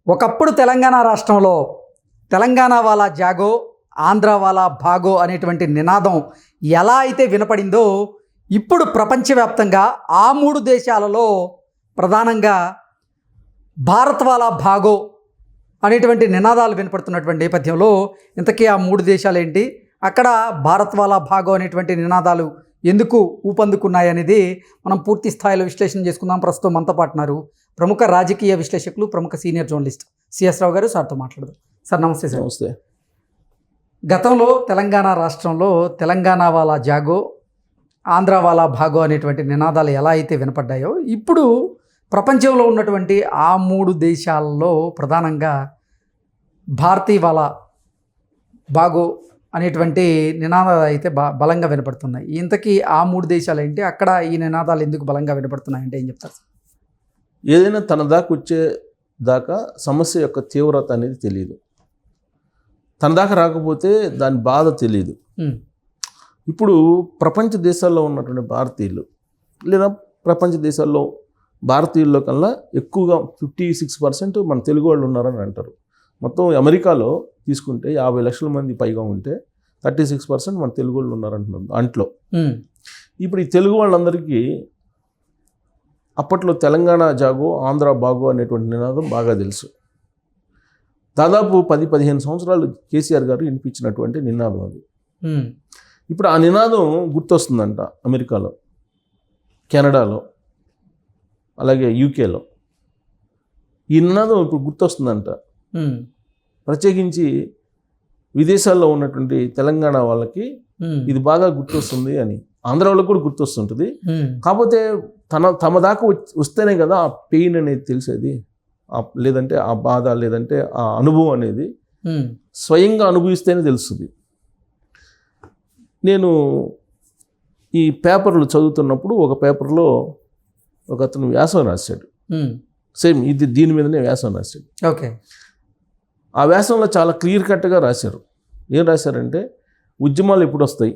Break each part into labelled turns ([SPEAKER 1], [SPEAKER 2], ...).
[SPEAKER 1] ఒకప్పుడు తెలంగాణ రాష్ట్రంలో తెలంగాణ వాలా జాగో ఆంధ్ర వాలా భాగో అనేటువంటి నినాదం ఎలా అయితే వినపడిందో ఇప్పుడు ప్రపంచవ్యాప్తంగా ఆ మూడు దేశాలలో ప్రధానంగా భారత్ వాలా భాగో అనేటువంటి నినాదాలు వినపడుతున్నటువంటి నేపథ్యంలో ఇంతకీ ఆ మూడు దేశాలు ఏంటి, అక్కడ భారత్ వాలా భాగో అనేటువంటి నినాదాలు ఎందుకు ఊపందుకున్నాయి అనేది మనం పూర్తి స్థాయిలో విశ్లేషణ చేసుకుందాం. ప్రస్తుతం మనతో పాటు ఉన్నారు ప్రముఖ రాజకీయ విశ్లేషకులు, ప్రముఖ సీనియర్ జర్నలిస్ట్ సిఎస్ రావు గారు. సార్తో మాట్లాడదాం. సార్ నమస్తే. సార్
[SPEAKER 2] నమస్తే.
[SPEAKER 1] గతంలో తెలంగాణ రాష్ట్రంలో తెలంగాణ వాలా జాగో ఆంధ్ర వాలా భాగో అనేటువంటి నినాదాలు ఎలా అయితే వినపడ్డాయో ఇప్పుడు ప్రపంచంలో ఉన్నటువంటి ఆ మూడు దేశాలలో ప్రధానంగా భారతీయ వాలా భాగో అనేటువంటి నినాదాలు అయితే బలంగా వినపడుతున్నాయి. ఇంతకీ ఆ మూడు దేశాలు ఏంటి, అక్కడ ఈ నినాదాలు ఎందుకు బలంగా వినపడుతున్నాయి అంటే ఏం చెప్తారు?
[SPEAKER 2] ఏదైనా తన దాకా వచ్చే దాకా సమస్య యొక్క తీవ్రత అనేది తెలియదు. తన దాకా రాకపోతే దాని బాధ తెలియదు. ఇప్పుడు ప్రపంచ దేశాల్లో ఉన్నటువంటి భారతీయులు లేదా ప్రపంచ దేశాల్లో భారతీయుల్లో కల్లా ఎక్కువగా 56% మన తెలుగు వాళ్ళు ఉన్నారని అంటారు. మొత్తం అమెరికాలో తీసుకుంటే 50 లక్షల మంది పైగా ఉంటే 36% మన తెలుగు వాళ్ళు ఉన్నారంటున్నారు అంట్లో. ఇప్పుడు ఈ తెలుగు వాళ్ళందరికీ అప్పట్లో తెలంగాణ జాగో ఆంధ్ర భాగో అనేటువంటి నినాదం బాగా తెలుసు. దాదాపు 10-15 సంవత్సరాలు కేసీఆర్ గారు వినిపించినటువంటి నినాదం అది. ఇప్పుడు ఆ నినాదం గుర్తొస్తుందంట అమెరికాలో, కెనడాలో, అలాగే యూకేలో. ఈ నినాదం ఇప్పుడు గుర్తొస్తుందంట. ప్రత్యేకించి విదేశాల్లో ఉన్నటువంటి తెలంగాణ వాళ్ళకి ఇది బాగా గుర్తొస్తుంది అని, ఆంధ్ర వాళ్ళకి కూడా గుర్తొస్తుంటుంది. కాకపోతే తమ దాకా వస్తేనే కదా ఆ పెయిన్ అనేది తెలిసేది, లేదంటే ఆ బాధ, లేదంటే ఆ అనుభవం అనేది స్వయంగా అనుభవిస్తేనే తెలుస్తుంది. నేను ఈ పేపర్లు చదువుతున్నప్పుడు ఒక పేపర్లో ఒక అతను వ్యాసం రాశాడు. సేమ్ దీని మీదనే వ్యాసం రాశాడు.
[SPEAKER 1] ఓకే.
[SPEAKER 2] ఆ వ్యాసంలో చాలా క్లియర్ కట్గా రాశారు. ఏం రాశారంటే ఉద్యమాలు ఎప్పుడు వస్తాయి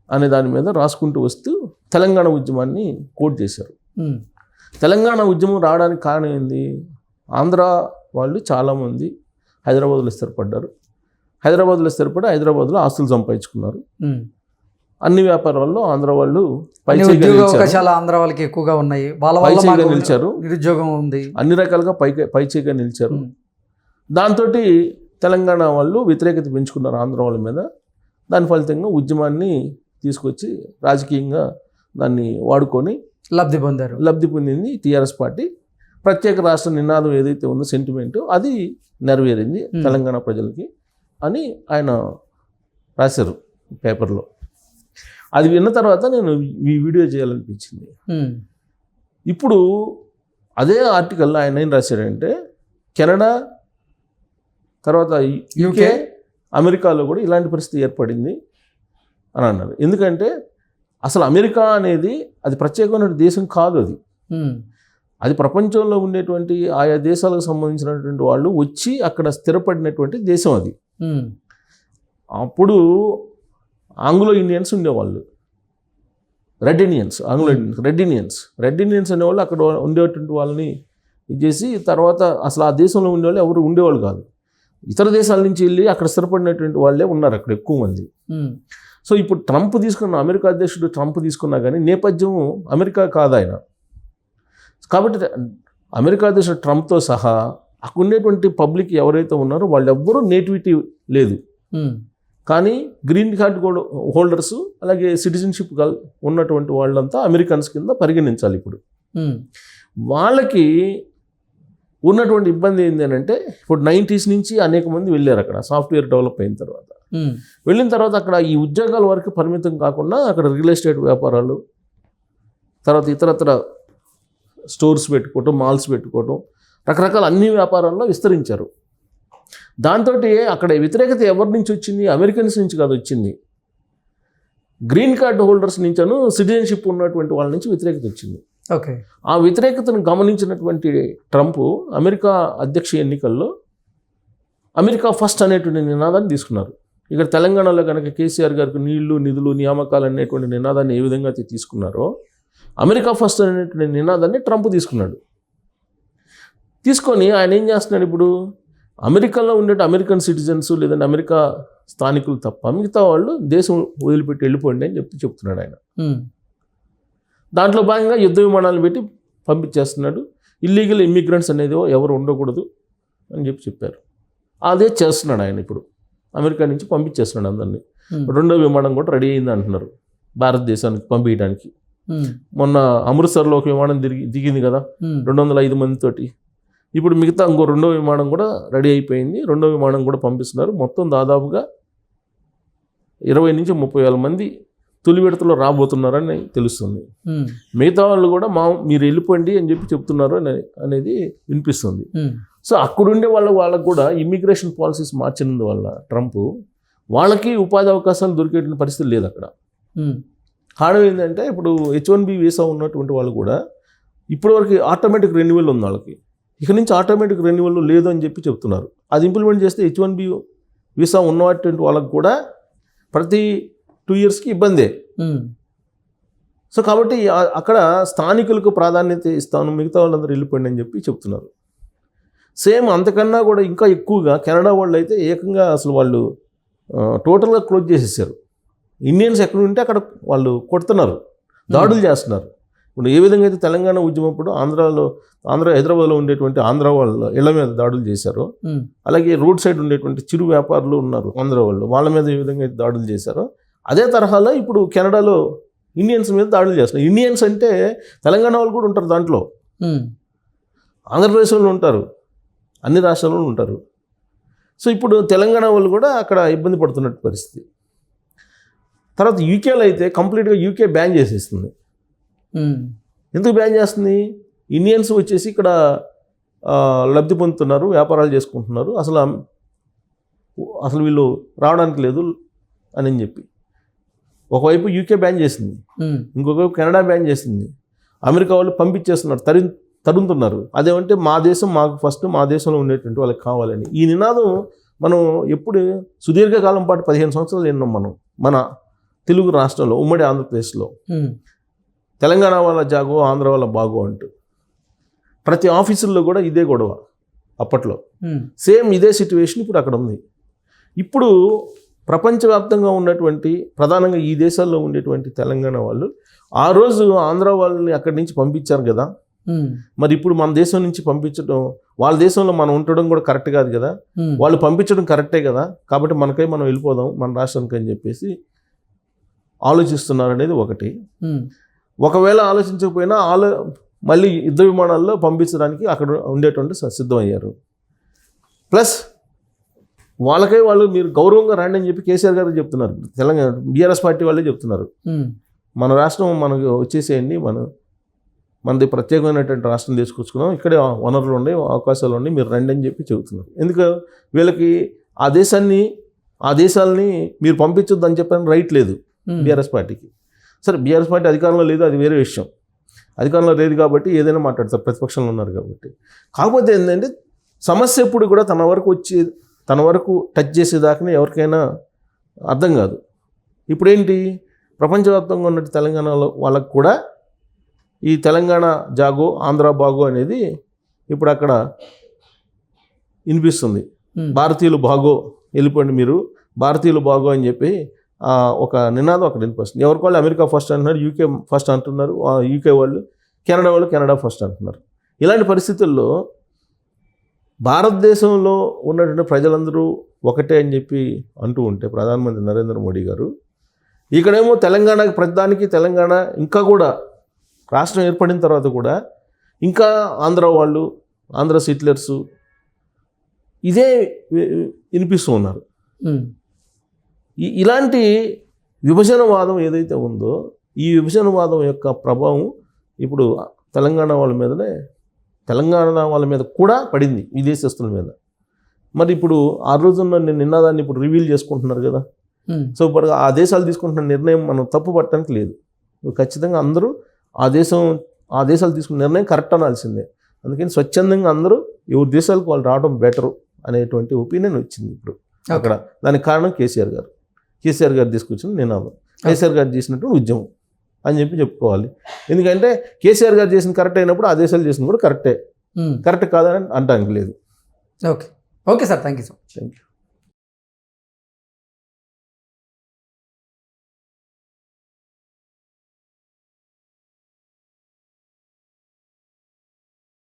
[SPEAKER 2] అనే దాని మీద రాసుకుంటూ వస్తూ తెలంగాణ ఉద్యమాన్ని కోట్ చేశారు. తెలంగాణ ఉద్యమం రావడానికి కారణం ఏంది? ఆంధ్ర వాళ్ళు చాలామంది హైదరాబాద్లో స్థిరపడ్డారు. హైదరాబాద్లో స్థిరపడి హైదరాబాద్లో ఆస్తులు సంపాదించుకున్నారు. అన్ని వ్యాపారాల్లో ఆంధ్ర వాళ్ళు
[SPEAKER 1] ఆంధ్ర వాళ్ళకి ఎక్కువగా ఉన్నాయి,
[SPEAKER 2] నిలిచారు,
[SPEAKER 1] నిరుద్యోగం ఉంది,
[SPEAKER 2] అన్ని రకాలుగా పైచేగా నిలిచారు. దాంతో తెలంగాణ వాళ్ళు వ్యతిరేకత పెంచుకున్నారు ఆంధ్ర వాళ్ళ మీద. దాని ఫలితంగా ఉద్యమాన్ని తీసుకొచ్చి రాజకీయంగా దాన్ని వాడుకొని లబ్ధి పొందింది టీఆర్ఎస్ పార్టీ. ప్రత్యేక రాష్ట్ర నినాదం ఏదైతే ఉందో సెంటిమెంట్ అది నెరవేరింది తెలంగాణ ప్రజలకి అని ఆయన రాశారు పేపర్లో. అది విన్న తర్వాత నేను ఈ వీడియో చేయాలనిపించింది. ఇప్పుడు అదే ఆర్టికల్లో ఆయన ఏం రాశాడంటే కెనడా తర్వాత యూకే అమెరికాలో కూడా ఇలాంటి పరిస్థితి ఏర్పడింది అని అన్నారు. ఎందుకంటే అసలు అమెరికా అనేది అది ప్రత్యేకమైన దేశం కాదు. అది ప్రపంచంలో ఉండేటువంటి ఆయా దేశాలకు సంబంధించినటువంటి వాళ్ళు వచ్చి అక్కడ స్థిరపడినటువంటి దేశం అది. అప్పుడు ఆంగ్లో ఇండియన్స్ ఉండేవాళ్ళు, రెడ్ ఇండియన్స్ అనేవాళ్ళు అక్కడ ఉండేటువంటి వాళ్ళని ఇచ్చేసి తర్వాత అసలు ఆ దేశంలో ఉండేవాళ్ళు ఎవరు ఉండేవాళ్ళు కాదు. ఇతర దేశాల నుంచి వెళ్ళి అక్కడ స్థిరపడినటువంటి వాళ్ళే ఉన్నారు అక్కడ ఎక్కువ మంది. సో ఇప్పుడు అమెరికా అధ్యక్షుడు ట్రంప్ తీసుకున్నా కానీ నేపథ్యం అమెరికా కాదు ఆయన. కాబట్టి అమెరికా అధ్యక్షుడు ట్రంప్తో సహా అక్కడ ఉండేటువంటి పబ్లిక్ ఎవరైతే ఉన్నారో వాళ్ళెవ్వరూ నేటివిటీ లేదు. కానీ గ్రీన్ కార్డ్ హోల్డర్స్ అలాగే సిటిజన్షిప్ ఉన్నటువంటి వాళ్ళంతా అమెరికన్స్ కింద పరిగణించాలి. ఇప్పుడు వాళ్ళకి ఉన్నటువంటి ఇబ్బంది ఏంటి అంటే ఇప్పుడు 90s నుంచి అనేక మంది వెళ్ళారు అక్కడ సాఫ్ట్వేర్ డెవలప్ అయిన తర్వాత. వెళ్ళిన తర్వాత అక్కడ ఈ ఉద్యోగాల వరకు పరిమితం కాకుండా అక్కడ రియల్ ఎస్టేట్ వ్యాపారాలు, తర్వాత ఇతరత్ర స్టోర్స్ పెట్టుకోవటం, మాల్స్ పెట్టుకోవటం, రకరకాల అన్ని వ్యాపారాల్లో విస్తరించారు. దాంతో అక్కడ వ్యతిరేకత ఎవరి నుంచి వచ్చింది? అమెరికన్స్ నుంచి కాదు వచ్చింది, గ్రీన్ కార్డ్ హోల్డర్స్ నుంచను సిటిజన్షిప్ ఉన్నటువంటి వాళ్ళ నుంచి వ్యతిరేకత వచ్చింది.
[SPEAKER 1] ఓకే.
[SPEAKER 2] ఆ వ్యతిరేకతను గమనించినటువంటి ట్రంప్ అమెరికా అధ్యక్ష ఎన్నికల్లో అమెరికా ఫస్ట్ అనేటువంటి నినాదాన్ని తీసుకున్నారు. ఇక్కడ తెలంగాణలో కనుక కేసీఆర్ గారికి నీళ్లు, నిధులు, నియామకాలు అనేటువంటి నినాదాన్ని ఏ విధంగా తీసుకున్నారో అమెరికా ఫస్ట్ అనేటువంటి నినాదాన్ని ట్రంప్ తీసుకున్నాడు. తీసుకొని ఆయన ఏం చేస్తున్నాడు ఇప్పుడు, అమెరికాలో ఉండే అమెరికన్ సిటిజన్స్ లేదంటే అమెరికా స్థానికులు తప్ప మిగతా వాళ్ళు దేశం వదిలిపెట్టి వెళ్ళిపోండి అని చెప్తున్నాడు ఆయన. దాంట్లో భాగంగా యుద్ధ విమానాలు పెట్టి పంపించేస్తున్నాడు. ఇల్లీగల్ ఇమ్మిగ్రెంట్స్ అనేది ఎవరు ఉండకూడదు అని చెప్పారు. అదే చేస్తున్నాడు ఆయన ఇప్పుడు. అమెరికా నుంచి పంపించేస్తున్నాడు అందరినీ. రెండో విమానం కూడా రెడీ అయింది అంటున్నారు భారతదేశానికి పంపించడానికి. మొన్న అమృత్సర్లో ఒక విమానం దిగింది కదా 205 మందితోటి. ఇప్పుడు మిగతా ఇంకో రెండో విమానం కూడా రెడీ అయిపోయింది. రెండో విమానం కూడా పంపిస్తున్నారు. మొత్తం దాదాపుగా 20 నుంచి 30 వేల మంది తొలి విడతలో రాబోతున్నారని తెలుస్తుంది. మిగతా వాళ్ళు కూడా మీరు వెళ్ళిపోండి అని చెప్తున్నారు అనేది వినిపిస్తుంది. సో అక్కడుండే వాళ్ళకు కూడా ఇమ్మిగ్రేషన్ పాలసీస్ మార్చినందువల్ల ట్రంప్ వాళ్ళకి ఉపాధి అవకాశాలు దొరికేటువంటి పరిస్థితి లేదు అక్కడ. కారణం ఏంటంటే ఇప్పుడు H1B వీసా ఉన్నటువంటి వాళ్ళు కూడా ఇప్పటివరకు ఆటోమేటిక్ రెన్యువల్ ఉంది వాళ్ళకి. ఇక నుంచి ఆటోమేటిక్ రెన్యువల్ లేదు అని చెప్తున్నారు. అది ఇంప్లిమెంట్ చేస్తే H1B వీసా ఉన్నటువంటి వాళ్ళకు కూడా ప్రతి 2 ఇయర్స్కి ఇబ్బందే. సో కాబట్టి అక్కడ స్థానికులకు ప్రాధాన్యత ఇస్తాను, మిగతా వాళ్ళందరూ వెళ్ళిపోయింది అని చెప్తున్నారు. సేమ్ అంతకన్నా కూడా ఇంకా ఎక్కువగా కెనడా వాళ్ళు అయితే ఏకంగా అసలు వాళ్ళు టోటల్గా క్లోజ్ చేసేసారు. ఇండియన్స్ ఎక్కడ ఉంటే అక్కడ వాళ్ళు కొడుతున్నారు, దాడులు చేస్తున్నారు. ఇప్పుడు ఏ విధంగా అయితే తెలంగాణ ఉద్యమం అప్పుడు హైదరాబాద్లో ఉండేటువంటి ఆంధ్ర వాళ్ళు ఇళ్ల మీద దాడులు చేశారు, అలాగే రోడ్ సైడ్ ఉండేటువంటి చిరు వ్యాపారులు ఉన్నారు ఆంధ్ర వాళ్ళు, వాళ్ళ మీద ఏ విధంగా అయితే దాడులు చేశారో అదే తరహాలో ఇప్పుడు కెనడాలో ఇండియన్స్ మీద దాడులు చేస్తున్నారు. ఇండియన్స్ అంటే తెలంగాణ వాళ్ళు కూడా ఉంటారు దాంట్లో, ఆంధ్రప్రదేశ్లో ఉంటారు, అన్ని రాష్ట్రాల్లో ఉంటారు. సో ఇప్పుడు తెలంగాణ వాళ్ళు కూడా అక్కడ ఇబ్బంది పడుతున్నట్టు పరిస్థితి. తర్వాత యూకేలో అయితే కంప్లీట్గా యూకే బ్యాన్ చేసేస్తుంది. ఎందుకు బ్యాన్ చేస్తుంది? ఇండియన్స్ వచ్చేసి ఇక్కడ లబ్ధి పొందుతున్నారు, వ్యాపారాలు చేసుకుంటున్నారు, అసలు వీళ్ళు రావడానికి లేదు అని చెప్పి ఒకవైపు యూకే బ్యాన్ చేసింది, ఇంకొకవైపు కెనడా బ్యాన్ చేసింది. అమెరికా వాళ్ళు పంపించేస్తున్నారు, తరుముతున్నారు. అదేమంటే మా దేశం మాకు ఫస్ట్, మా దేశంలో ఉండేటువంటి వాళ్ళకి కావాలని. ఈ నినాదం మనం ఎప్పుడు సుదీర్ఘకాలం పాటు 15 సంవత్సరాలు విన్నాం మనం మన తెలుగు రాష్ట్రంలో, ఉమ్మడి ఆంధ్రప్రదేశ్లో. తెలంగాణ వాళ్ళ జాగో, ఆంధ్ర వాళ్ళ బాగో అంటూ ప్రతి ఆఫీసుల్లో కూడా ఇదే గొడవ అప్పట్లో. సేమ్ ఇదే సిచ్యువేషన్ ఇప్పుడు అక్కడ ఉంది. ఇప్పుడు ప్రపంచవ్యాప్తంగా ఉన్నటువంటి ప్రధానంగా ఈ దేశాల్లో ఉండేటువంటి తెలంగాణ వాళ్ళు ఆ రోజు ఆంధ్ర వాళ్ళని అక్కడి నుంచి పంపించారు కదా, మరి ఇప్పుడు మన దేశం నుంచి పంపించడం, వాళ్ళ దేశంలో మనం ఉండడం కూడా కరెక్ట్ కాదు కదా, వాళ్ళు పంపించడం కరెక్టే కదా, కాబట్టి మనకై మనం వెళ్ళిపోదాం మన రాష్ట్రానికి అని చెప్పేసి ఆలోచిస్తున్నారు అనేది ఒకటి. ఒకవేళ ఆలోచించకపోయినా మళ్ళీ యుద్ధ విమానాల్లో పంపించడానికి అక్కడ ఉండేటువంటి సిద్ధమయ్యారు. ప్లస్ వాళ్ళకై వాళ్ళు మీరు గౌరవంగా రండి అని చెప్పి కేసీఆర్ గారు చెప్తున్నారు. తెలంగాణ బీఆర్ఎస్ పార్టీ వాళ్ళే చెప్తున్నారు, మన రాష్ట్రం మనకు వచ్చేసేయండి, మనది ప్రత్యేకమైనటువంటి రాష్ట్రం తీసుకొచ్చుకున్నాం, ఇక్కడే వనరులు ఉన్నాయి, అవకాశాలు ఉన్నాయి, మీరు రండి అని చెప్పి చెబుతున్నారు. ఎందుకు వీళ్ళకి ఆ దేశాలని మీరు పంపించొద్దు అని చెప్పని రైట్ లేదు బీఆర్ఎస్ పార్టీకి. సరే బీఆర్ఎస్ పార్టీ అధికారంలో లేదు, అది వేరే విషయం. అధికారంలో లేదు కాబట్టి ఏదైనా మాట్లాడతారు, ప్రతిపక్షంలో ఉన్నారు కాబట్టి. కాకపోతే ఏంటంటే సమస్య ఎప్పుడు కూడా తన వరకు టచ్ చేసేదాకానే ఎవరికైనా అర్థం కాదు. ఇప్పుడేంటి, ప్రపంచవ్యాప్తంగా ఉన్నట్టు తెలంగాణలో వాళ్ళకు కూడా ఈ తెలంగాణ జాగో, ఆంధ్ర బాగో అనేది ఇప్పుడు అక్కడ వినిపిస్తుంది. భారతీయులు బాగో, వెళ్ళిపోండి మీరు, భారతీయులు బాగో అని చెప్పి ఒక నినాదం అక్కడ వినిపిస్తుంది. ఎవరికి వాళ్ళు అమెరికా ఫస్ట్ అంటున్నారు, యూకే ఫస్ట్ అంటున్నారు, యూకే వాళ్ళు, కెనడా వాళ్ళు కెనడా ఫస్ట్ అంటున్నారు. ఇలాంటి పరిస్థితుల్లో భారతదేశంలో ఉన్నటువంటి ప్రజలందరూ ఒకటే అని చెప్పి అంటూ ఉంటే ప్రధానమంత్రి నరేంద్ర మోడీ గారు, ఇక్కడేమో తెలంగాణకి ప్రతిదానికి తెలంగాణ, ఇంకా కూడా రాష్ట్రం ఏర్పడిన తర్వాత కూడా ఇంకా ఆంధ్ర వాళ్ళు, ఆంధ్ర సెటిలర్సు ఇదే వినిపిస్తూ ఉన్నారు. ఇలాంటి విభజనవాదం ఏదైతే ఉందో, ఈ విభజనవాదం యొక్క ప్రభావం ఇప్పుడు తెలంగాణ వాళ్ళ మీద కూడా పడింది, విదేశస్తుల మీద. మరి ఇప్పుడు ఆ రోజున్న నినాదాన్ని ఇప్పుడు రివీల్ చేసుకుంటున్నారు కదా. సో ఇప్పుడు ఆ దేశాలు తీసుకుంటున్న నిర్ణయం మనం తప్పు పట్టడానికి లేదు. ఖచ్చితంగా అందరూ ఆ దేశాలు తీసుకున్న నిర్ణయం కరెక్ట్ అనాల్సిందే. అందుకని స్వచ్ఛందంగా అందరూ ఎవరి దేశాలకు వాళ్ళు రావడం బెటరు అనేటువంటి ఒపీనియన్ వచ్చింది ఇప్పుడు అక్కడ. దానికి కారణం కేసీఆర్ గారు తీసుకొచ్చిన నినాదం, కేసీఆర్ గారు చేసినట్టు ఉద్యమం అని చెప్పి చెప్పుకోవాలి. ఎందుకంటే కేసీఆర్ గారు చేసిన కరెక్ట్ అయినప్పుడు ఆ దేశాలు చేసిన కూడా కరెక్టే
[SPEAKER 1] ఉమ్.
[SPEAKER 2] కరెక్ట్ కాదని అంటానికి లేదు.
[SPEAKER 1] Okay okay sir, thank you so much.
[SPEAKER 2] Thank you.